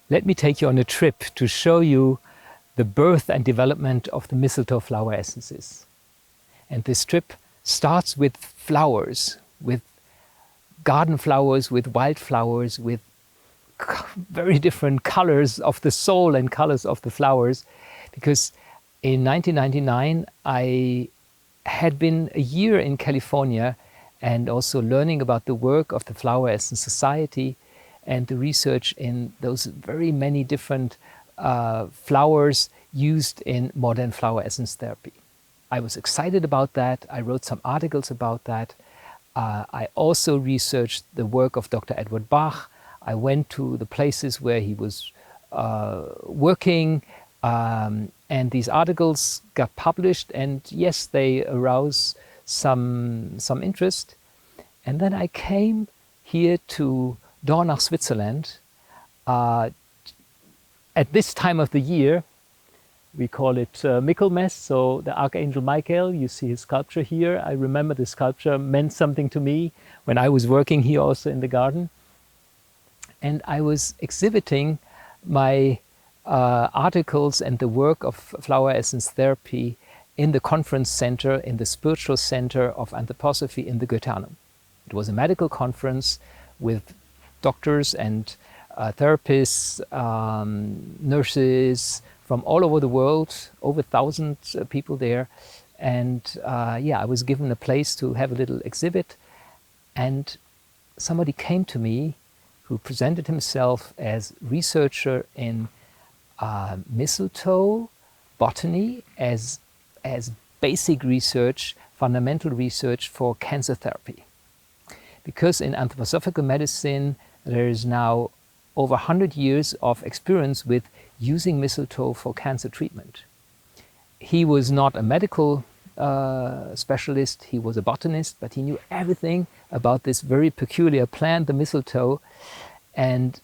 Let me take you on a trip to show you the birth and development of the mistletoe flower essences. And this trip starts with flowers, with garden flowers, with wildflowers, with very different colors of the soul and colors of the flowers. Because in 1999, I had been a year in California and also learning about the work of the Flower Essence Society and the research in those very many different flowers used in modern flower essence therapy. I was excited about that. I wrote some articles about that. I also researched the work of Dr. Edward Bach. I went to the places where he was working, and these articles got published, and yes, they aroused some interest. And then I came here to Dornach, Switzerland. At this time of the year, we call it Michaelmas, so the Archangel Michael, you see his sculpture here. I remember the sculpture meant something to me when I was working here also in the garden. And I was exhibiting my articles and the work of flower essence therapy in the conference center, in the spiritual center of anthroposophy in the Goetheanum. It was a medical conference with doctors and therapists, nurses from all over the world, over 1,000 people there. And yeah, I was given a place to have a little exhibit. And somebody came to me who presented himself as researcher in mistletoe botany, as basic research, fundamental research for cancer therapy. Because in anthroposophical medicine, there is now over 100 years of experience with using mistletoe for cancer treatment. He was not a medical specialist, he was a botanist, but he knew everything about this very peculiar plant, the mistletoe. And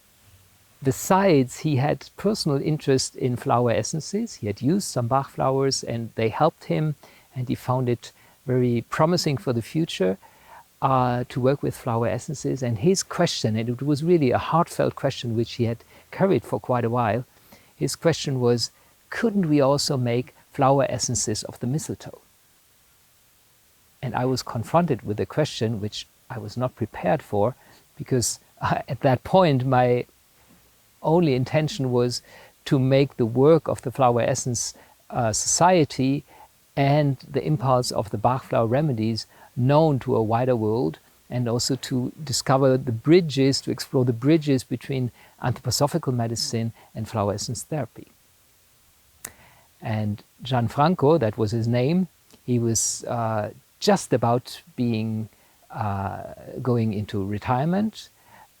besides, he had personal interest in flower essences. He had used some Bach flowers and they helped him, and he found it very promising for the future to work with flower essences. And his question, and it was really a heartfelt question which he had carried for quite a while, his question was, couldn't we also make flower essences of the mistletoe? And I was confronted with a question which I was not prepared for, because at that point my only intention was to make the work of the Flower Essence Society and the impulse of the Bach flower remedies known to a wider world, and also to discover the bridges, to explore the bridges between anthroposophical medicine and flower essence therapy. And Gianfranco, that was his name, he was just about being going into retirement.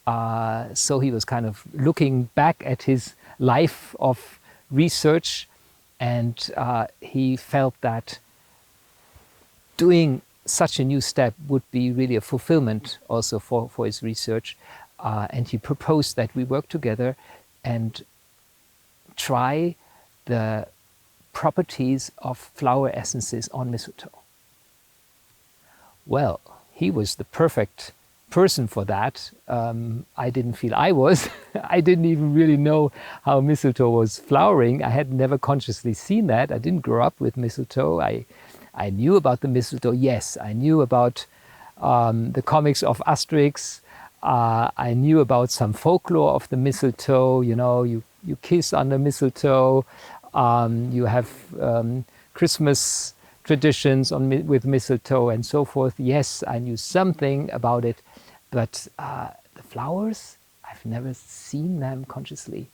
So he was kind of looking back at his life of research, and he felt that doing such a new step would be really a fulfillment also for his research. And he proposed that we work together and try the properties of flower essences on mistletoe. Well, he was the perfect person for that. I didn't feel I was. I didn't even really know how mistletoe was flowering. I had never consciously seen that. I didn't grow up with mistletoe. I knew about the mistletoe, yes. I knew about the comics of Asterix. I knew about some folklore of the mistletoe. You know, you kiss under mistletoe. You have Christmas traditions with mistletoe and so forth. Yes, I knew something about it, but the flowers, I've never seen them consciously.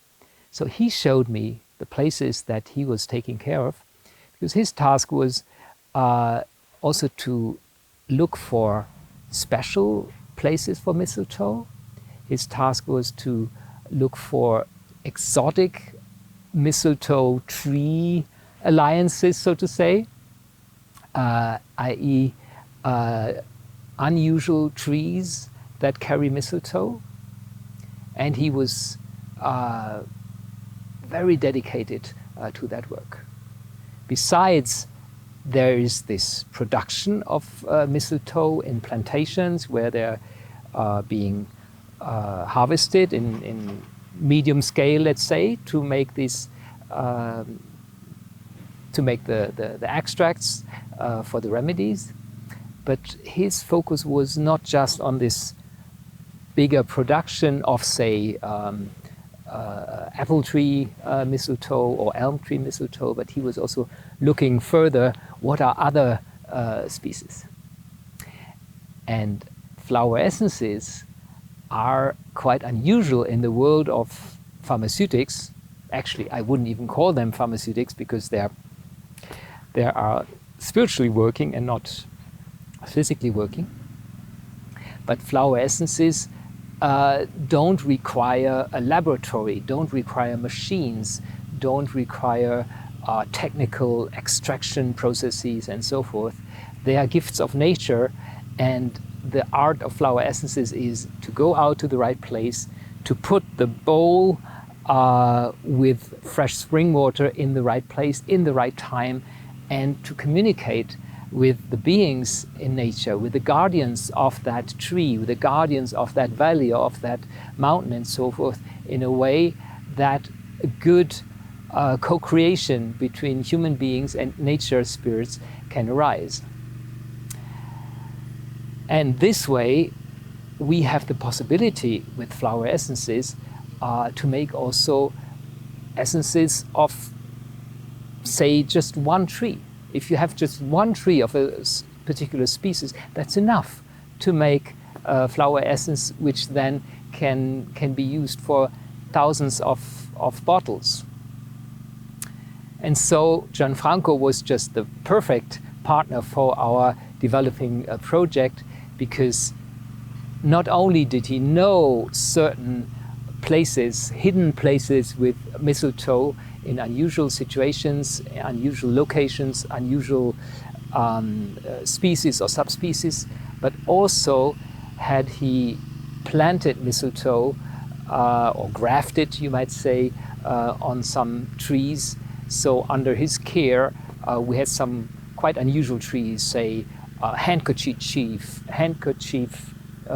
So he showed me the places that he was taking care of, because his task was also to look for special places for mistletoe. His task was to look for exotic mistletoe tree alliances, so to say, i.e. Unusual trees that carry mistletoe. And he was very dedicated to that work. Besides, there is this production of mistletoe in plantations where they're being harvested in medium scale, let's say, to make these to make the extracts for the remedies. But his focus was not just on this bigger production of, say, apple tree mistletoe or elm tree mistletoe, but he was also looking further, what are other species? And flower essences are quite unusual in the world of pharmaceutics. Actually, I wouldn't even call them pharmaceutics because they are spiritually working and not physically working. But flower essences don't require a laboratory, don't require machines, don't require technical extraction processes and so forth. They are gifts of nature, and the art of flower essences is to go out to the right place, to put the bowl with fresh spring water in the right place, in the right time, and to communicate with the beings in nature, with the guardians of that tree, with the guardians of that valley or of that mountain and so forth, in a way that a good co-creation between human beings and nature spirits can arise. And this way, we have the possibility with flower essences to make also essences of, say, just one tree. If you have just one tree of a particular species, that's enough to make a flower essence, which then can be used for thousands of bottles. And so Gianfranco was just the perfect partner for our developing project, because not only did he know certain places, hidden places with mistletoe in unusual situations, unusual locations, unusual species or subspecies, but also had he planted mistletoe or grafted, you might say, on some trees. So under his care, we had some quite unusual trees, say handkerchief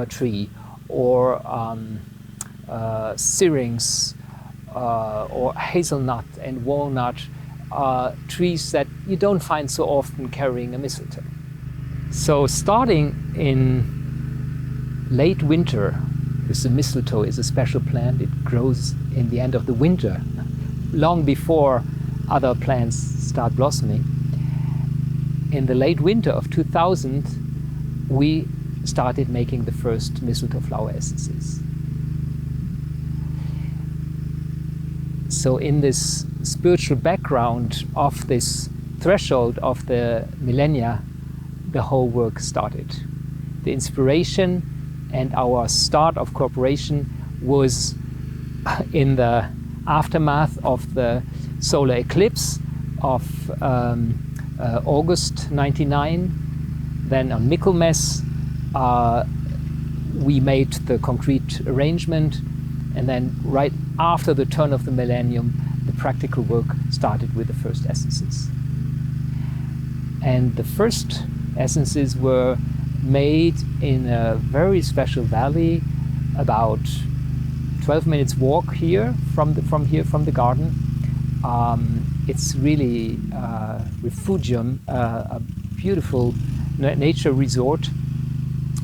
tree, or syrinx, or hazelnut and walnut, trees that you don't find so often carrying a mistletoe. So starting in late winter, because the mistletoe is a special plant, it grows in the end of the winter, long before other plants start blossoming. In the late winter of 2000, we started making the first mistletoe flower essences. So in this spiritual background of this threshold of the millennia, the whole work started. The inspiration and our start of cooperation was in the aftermath of the solar eclipse of August 99. Then on Michaelmas, we made the concrete arrangement, and then right after the turn of the millennium, the practical work started with the first essences. And the first essences were made in a very special valley, about 12 minutes walk here from the garden. It's really refugium, a beautiful nature resort.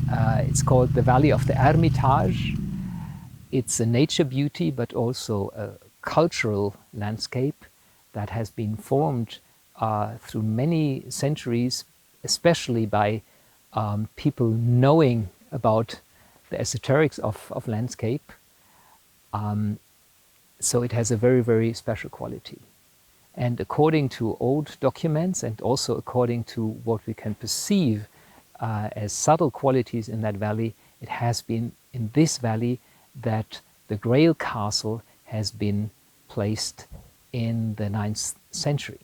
It's called the Valley of the Hermitage. It's a nature beauty, but also a cultural landscape that has been formed through many centuries, especially by people knowing about the esoterics of landscape. So it has a very, very special quality. And according to old documents, and also according to what we can perceive as subtle qualities in that valley, it has been in this valley that the Grail Castle has been placed in the 9th century.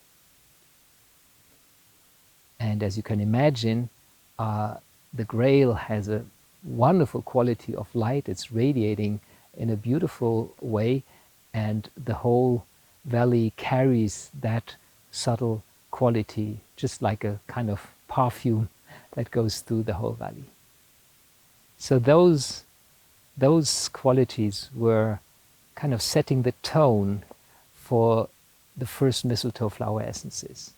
And as you can imagine, the Grail has a wonderful quality of light. It's radiating in a beautiful way, and the whole valley carries that subtle quality, just like a kind of perfume that goes through the whole valley. So those qualities were kind of setting the tone for the first mistletoe flower essences.